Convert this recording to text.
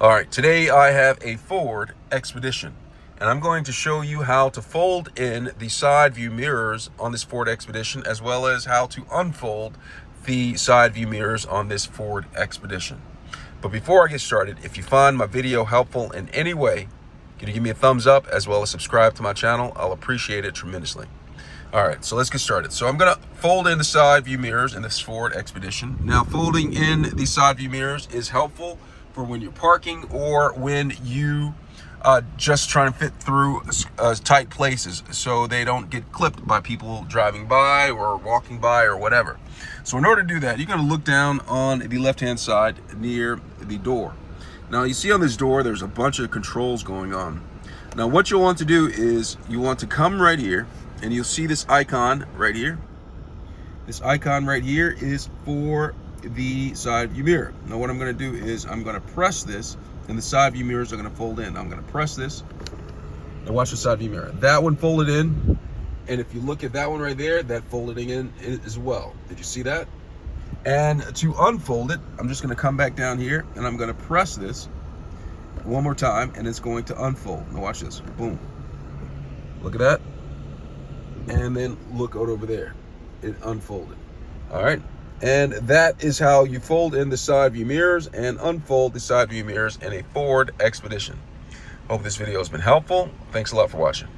All right, today I have a Ford Expedition, and I'm going to show you how to fold in the side view mirrors on this Ford Expedition, as well as how to unfold the side view mirrors on this Ford Expedition. But before I get started, if you find my video helpful in any way, can you give me a thumbs up as well as subscribe to my channel? I'll appreciate it tremendously. All right, so let's get started. So I'm gonna fold in the side view mirrors in this Ford Expedition. Now, folding in the side view mirrors is helpful for when you're parking or when you just trying to fit through tight places so they don't get clipped by people driving by or walking by or whatever. So in order to do that, you're gonna look down on the left-hand side near the door. Now you see on this door, there's a bunch of controls going on. Now what you'll want to do is you want to come right here and you'll see this icon right here. This icon right here is for the side view mirror. Now what I'm going to do is I'm going to press this and the side view mirrors are going to fold in. I'm going to press this and watch the side view mirror. That one folded in, and if you look at that one right there, that folded in as well. Did you see that? And to unfold it, I'm just going to come back down here and I'm going to press this one more time and it's going to unfold. Now watch this. Boom. Look at that. And then look out over there. It unfolded. All right. And that is how you fold in the side view mirrors and unfold the side view mirrors in a Ford Expedition. Hope this video has been helpful. Thanks a lot for watching.